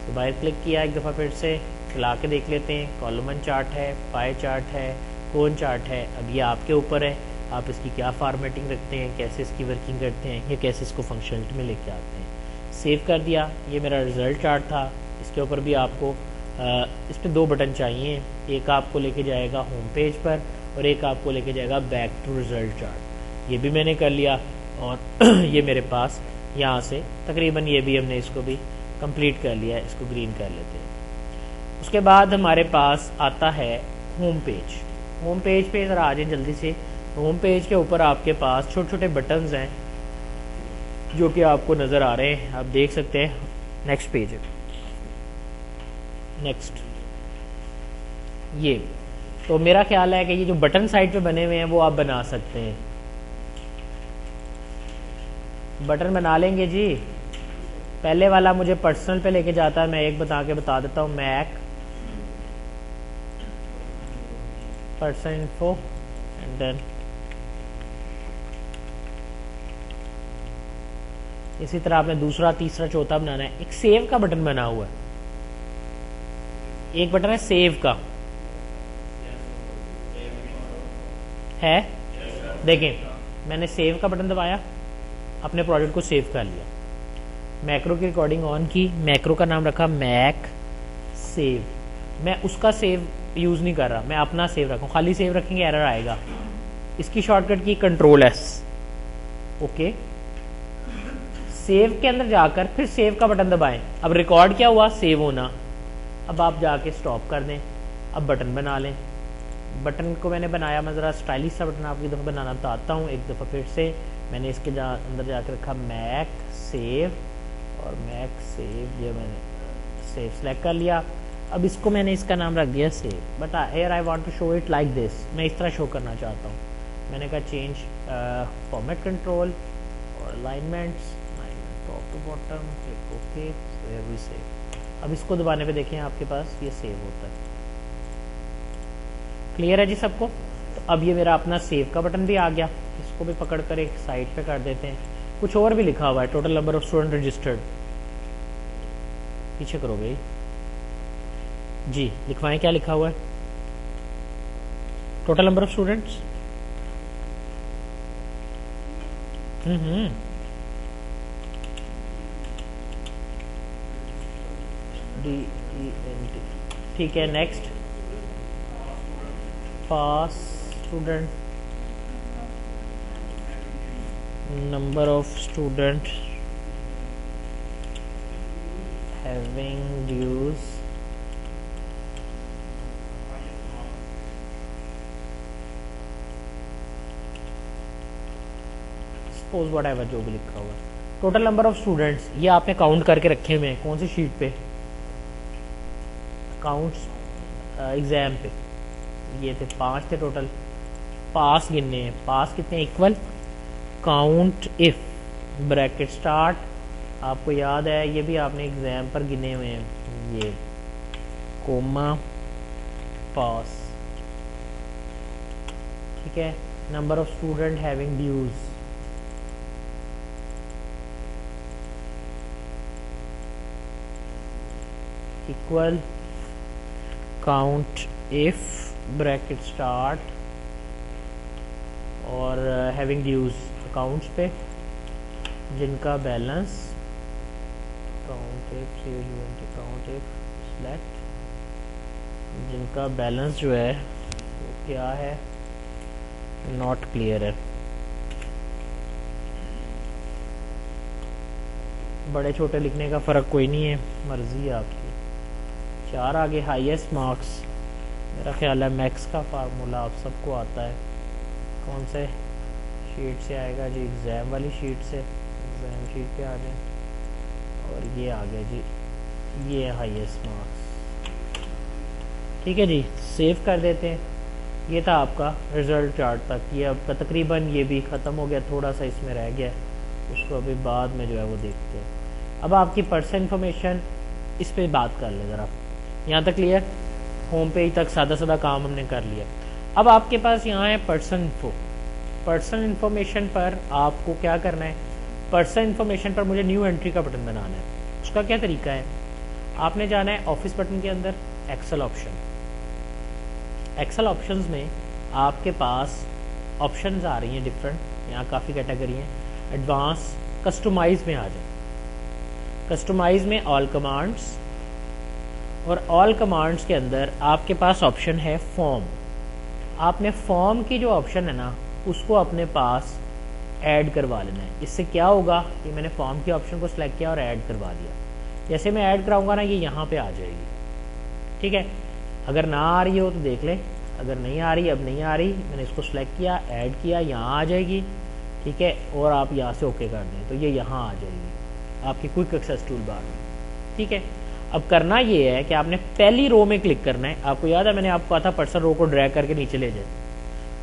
तो बाहर क्लिक किया एक दफ़ा, फिर से चला के देख लेते हैं। कॉलमन चार्ट है, पाई चार्ट है, कौन चार्ट है, अब ये आपके ऊपर है, आप इसकी क्या फॉर्मेटिंग रखते हैं, कैसे इसकी वर्किंग करते हैं, या कैसे इसको फंक्शनलिटी में लेके आते हैं। सेव कर दिया, ये मेरा रिज़ल्ट चार्ट था। इसके ऊपर भी आपको इस पर 2 बटन चाहिए, एक आपको लेके जाएगा होम पेज पर और एक आपको लेके जाएगा बैक टू रिज़ल्ट चार्ट। ये भी मैंने कर लिया और ये मेरे पास यहाँ से तकरीबन ये भी हमने इसको भी कंप्लीट कर लिया, इसको ग्रीन कर लेते हैं। उसके बाद हमारे पास आता है होम पेज। होम पेज पे ज़रा आ जाए जल्दी से। होम पेज के ऊपर आपके पास छोटे छोटे बटन्स हैं जो कि आपको नज़र आ रहे हैं, आप देख सकते हैं। नेक्स्ट पेज है, नेक्स्ट ये। तो मेरा ख्याल है कि ये जो बटन साइड पे बने हुए हैं वो आप बना सकते हैं, बटन बना लेंगे जी। पहले वाला मुझे पर्सनल पे लेके जाता है, मैं एक बता देता हूँ, mac person info and then इसी तरह आपने दूसरा, तीसरा, चौथा बनाना है। एक सेव का बटन बना हुआ है, एक बटन है सेव का, है देखें। मैंने सेव का बटन दबाया, अपने प्रोजेक्ट को सेव कर लिया, मैक्रो की रिकॉर्डिंग ऑन की, मैक्रो का नाम रखा मैक सेव। मैं उसका सेव यूज़ नहीं कर रहा, मैं अपना सेव रखूँ, खाली सेव रखेंगे एरर आएगा। इसकी शॉर्टकट की कंट्रोल एस। ओके, सेव के अंदर जाकर फिर सेव का बटन दबाएं। अब रिकॉर्ड क्या हुआ, सेव होना। अब आप जाके स्टॉप कर दें, अब बटन बना लें। बटन को मैंने बनाया, मैं ज़रा स्टाइलिश सा बटन आपकी दफ़ा बनाना बताता हूँ। एक दफ़ा फिर से मैंने इसके अंदर जाकर रखा मैक सेव और मैक सेव, ये मैंने सेव सेलेक्ट कर लिया। अब इसको मैंने इसका नाम रख दिया save, but here I want to show it like this. मैं इस तरह शो करना चाहता हूँ। मैंने कहा चेंज फॉर्मेट कंट्रोल और alignments, top to bottom, click okay, we save. अब इसको दबाने पे देखें आपके पास ये सेव होता है। क्लियर है जी सबको? तो अब ये मेरा अपना सेव का बटन भी आ गया, इसको भी पकड़ कर एक साइड पे कर देते हैं। कुछ और भी लिखा हुआ है, total number of student registered, पीछे करोगे जी, लिखवाएं क्या लिखा हुआ है, total number of students. DENT, ठीक है। Next, pass student, number of student having dues, suppose whatever, जो भी लिखा हुआ है। टोटल नंबर ऑफ स्टूडेंट्स ये आपने काउंट करके रखे हुए हैं, कौन सी शीट पे, अकाउंट्स एग्जाम पे। ये थे 5 थे टोटल। पास गिनने हैं, पास कितने, equal count if bracket start, आपको याद है ये भी आपने एग्जाम पर गिने हुए हैं, ये कोमा पास, ठीक है। Number of student having dues, equal count if bracket start और हैविंग ड्यूज अकाउंट्स पे जिनका balance, count if count if select, जिनका बैलेंस जो है वो क्या है, नॉट क्लियर है। बड़े छोटे लिखने का फ़र्क कोई नहीं है, मर्जी है आपकी। 4 आगे हाईएस्ट मार्क्स, मेरा ख्याल है मैक्स का फार्मूला आप सबको आता है। कौन से शीट से आएगा जी, एग्ज़ाम वाली शीट से, एग्ज़ाम शीट पे आ जाए और ये आ गया जी, ये हाईएस्ट मार्क्स, ठीक है जी। सेव कर देते हैं। ये था आपका रिज़ल्ट चार्ट तक, ये आपका तकरीबन ये भी ख़त्म हो गया, थोड़ा सा इसमें रह गया, उसको अभी बाद में जो है वो देखते हैं। अब आपकी पर्सन इन्फॉर्मेशन, इस पे बात कर ले ज़रा, यहाँ तक क्लियर। होम पेज तक सादा सादा काम हमने कर लिया। अब आपके पास यहाँ है पर्सन इन्फो। पर्सन इन्फॉर्मेशन पर आपको क्या करना है, पर्सन इन्फॉर्मेशन पर मुझे न्यू एंट्री का बटन बनाना है। उसका क्या तरीका है, आपने जाना है ऑफिस बटन के अंदर, एक्सेल ऑप्शन। एक्सेल ऑप्शंस में आपके पास ऑप्शंस आ रही हैं डिफरेंट, यहाँ काफ़ी कैटेगरी हैं। एडवांस, कस्टमाइज में आ जाए। कस्टमाइज में ऑल कमांड्स, और ऑल कमांड्स के अंदर आपके पास ऑप्शन है फॉर्म। आपने फॉर्म की जो ऑप्शन है ना, उसको अपने पास ऐड करवा लेना है। इससे क्या होगा कि मैंने फॉर्म की ऑप्शन को सिलेक्ट किया और ऐड करवा दिया। जैसे मैं ऐड कराऊंगा ना, ये यहाँ पे आ जाएगी, ठीक है। अगर ना आ रही हो तो देख ले, अगर नहीं आ रही, अब नहीं आ रही, मैंने इसको सिलेक्ट किया, ऐड किया, यहाँ आ जाएगी, ठीक है। और आप यहाँ से ओके कर दें तो ये यहाँ आ जाएगी आपकी क्विक एक्सेस टूल बार में, ठीक है। अब करना ये है कि आपने पहली रो में क्लिक करना है। आपको याद है मैंने आपको कहा था पर्सन रो को ड्रैग करके नीचे ले जाए।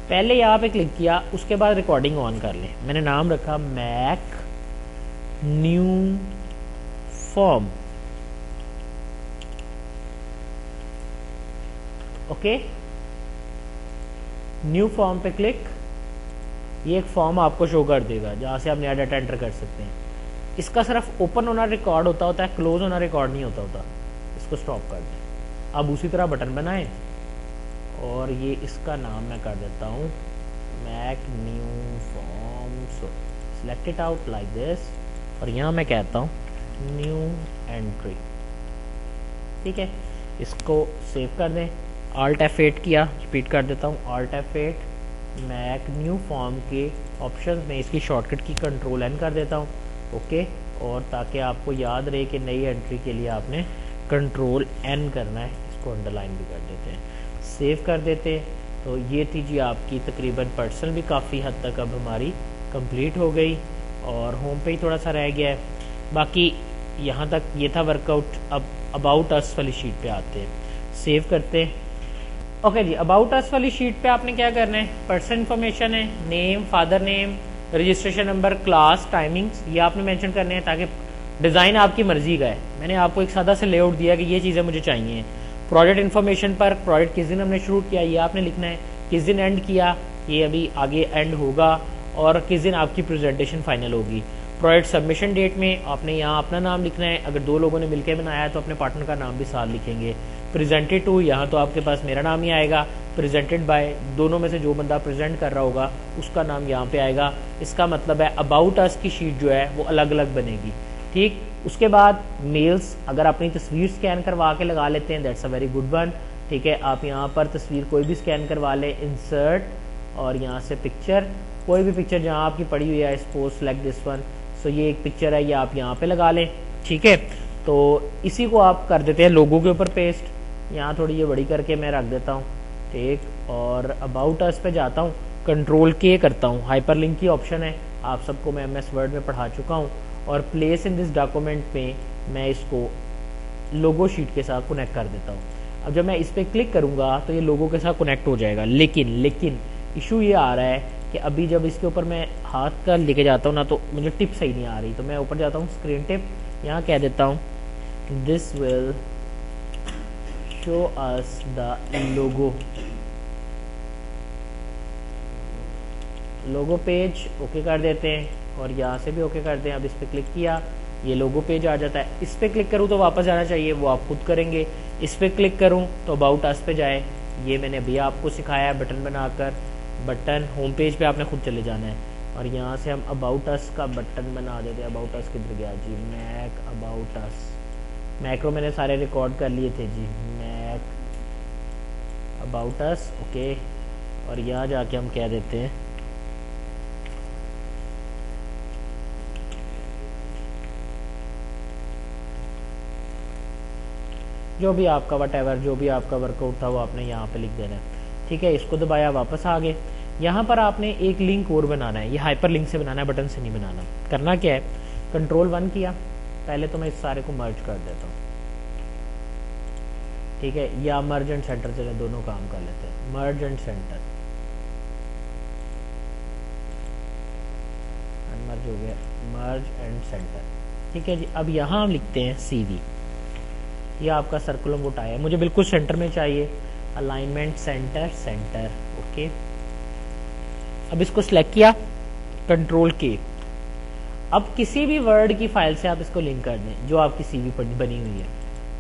पहले यहाँ पे क्लिक किया, उसके बाद रिकॉर्डिंग ऑन कर लें। मैंने नाम रखा mac new form, okay. New form पे क्लिक, ये एक फॉर्म आपको शो कर देगा जहाँ से आप नया डाटा एंटर कर सकते हैं। इसका सिर्फ ओपन होना रिकॉर्ड होता है, क्लोज होना रिकॉर्ड नहीं होता। इसको स्टॉप कर दें। अब उसी तरह बटन बनाएं और ये इसका नाम मैं कर देता हूँ mac new form. So select it out like this, और यहाँ मैं कहता हूँ न्यू एंट्री, ठीक है। इसको सेव कर दें। Alt F8 किया, रिपीट कर देता हूँ, Alt F8 mac new form के ऑप्शंस में इसकी शॉर्टकट की कंट्रोल N कर देता हूँ, ओके। और ताकि आपको याद रहे कि नई एंट्री के लिए आपने कंट्रोल N करना है, इसको अंडरलाइन भी कर देते हैं, सेव कर देते हैं। तो ये थी जी आपकी तकरीबन पर्सन भी काफ़ी हद तक अब हमारी कंप्लीट हो गई, और होम पेज थोड़ा सा रह गया है। बाकी यहाँ तक ये था वर्कआउट। अब अबाउट अस वाली शीट पे आते हैं, सेव करते हैं। ओके जी, अबाउट अस वाली शीट पे आपने क्या करना है, पर्सन इन्फॉर्मेशन है, name, father name, registration number, class, timings, ये आपने मेंशन करने हैं ताकि डिज़ाइन आपकी मर्जी का है। मैंने आपको एक सादा से लेआउट दिया कि ये चीज़ें मुझे चाहिए। प्रोजेक्ट इन्फॉर्मेशन पर प्रोजेक्ट किस दिन हमने शुरू किया ये आपने लिखना है, किस दिन एंड किया ये अभी आगे एंड होगा, और किस दिन आपकी प्रेजेंटेशन फाइनल होगी। प्रोजेक्ट सबमिशन डेट में आपने यहाँ अपना नाम लिखना है, अगर दो लोगों ने मिलकर बनाया है तो अपने पार्टनर का नाम भी साथ लिखेंगे। प्रेजेंटेड टू, यहाँ तो आपके पास मेरा नाम ही आएगा। प्रेजेंटेड बाय, दोनों में से जो बंदा प्रेजेंट कर रहा होगा उसका नाम यहाँ पे आएगा। इसका मतलब है अबाउट अस की शीट जो है वो अलग अलग बनेगी, ठीक। उसके बाद मेल्स, अगर अपनी तस्वीर स्कैन करवा के लगा लेते हैं, that's a very good one, ठीक है। आप यहाँ पर तस्वीर कोई भी स्कैन करवा लें, इंसर्ट, और यहाँ से पिक्चर, कोई भी पिक्चर जहाँ आपकी पड़ी हुई है, सपोज सेलेक्ट दिस वन। सो ये एक पिक्चर है, ये आप यहाँ पे लगा लें, ठीक है। तो इसी को आप कर देते हैं लोगों के ऊपर पेस्ट। यहाँ थोड़ी ये बड़ी करके मैं रख देता हूँ, ठीक। और अबाउट अस पे जाता हूँ, कंट्रोल के करता हूँ, हाइपर लिंक की ऑप्शन है, आप सबको मैं MS वर्ड में पढ़ा चुका हूँ। और प्लेस इन दिस डॉक्यूमेंट में मैं इसको लोगो शीट के साथ कनेक्ट कर देता हूँ। अब जब मैं इस पर क्लिक करूँगा तो ये लोगों के साथ कनेक्ट हो जाएगा, लेकिन इशू ये आ रहा है कि अभी जब इसके ऊपर मैं हाथ का लेके जाता हूँ ना तो मुझे टिप सही नहीं आ रही। तो मैं ऊपर जाता हूँ, स्क्रीन टिप, यहाँ कह देता हूँ this will show us the logo page, okay कर देते हैं। और यहाँ से भी ओके कर दें। अब इस पर क्लिक किया, ये लोगो पेज आ जाता है। इस पर क्लिक करूँ तो वापस जाना चाहिए, वो आप खुद करेंगे। इस पर क्लिक करूँ तो अबाउट अस पे जाए, ये मैंने अभी आपको सिखाया है बटन बनाकर। बटन होम पेज पे आपने खुद चले जाना है, और यहाँ से हम अबाउट अस का बटन बना देते हैं। अबाउट अस किधर गया जी, मैक अबाउट अस, मैक्रो मैंने सारे रिकॉर्ड कर लिए थे जी, मैक अबाउट अस, ओके। और यहाँ जाके हम कह देते हैं जो भी आपका वटएवर, जो भी आपका वर्कआउट था वो आपने यहाँ पे लिख देना है, ठीक है। इसको दबाया, वापस आ गए। यहाँ पर आपने एक लिंक और बनाना है, ये हाइपर लिंक से बनाना है, बटन से नहीं बनाना। करना क्या है, कंट्रोल 1 किया, पहले तो मैं इस सारे को मर्ज कर देता हूँ, ठीक है। या मर्ज एंड सेंटर, चले दोनों काम कर लेते हैं, मर्ज एंड सेंटर, मर्ज हो गया, मर्ज एंड सेंटर, ठीक है जी। अब यहाँ हम लिखते हैं CV। ये आपका सर्कुलम वुड आया है, मुझे बिल्कुल सेंटर में चाहिए, अलाइनमेंट सेंटर सेंटर, ओके। अब इसको सिलेक्ट किया, Ctrl+K। अब किसी भी वर्ड की फाइल से आप इसको लिंक कर दें जो आपकी CV पर बनी हुई है।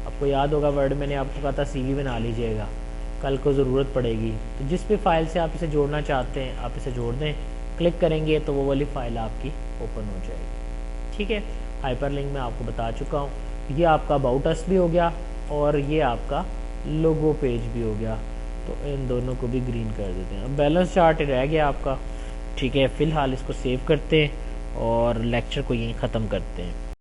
आपको याद होगा वर्ड मैंने आपको कहा था CV बना लीजिएगा, कल को ज़रूरत पड़ेगी। तो जिस भी फाइल से आप इसे जोड़ना चाहते हैं आप इसे जोड़ दें, क्लिक करेंगे तो वो वाली फाइल आपकी ओपन हो जाएगी। ठीक है, हाइपरलिंक मैं आपको बता चुका हूँ। ये आपका अबाउट अस भी हो गया और ये आपका लोगो पेज भी हो गया। तो इन दोनों को भी ग्रीन कर देते हैं। अब बैलेंस चार्ट रह गया आपका। ठीक है, फ़िलहाल इसको सेव करते हैं और लेक्चर को यहीं ख़त्म करते हैं।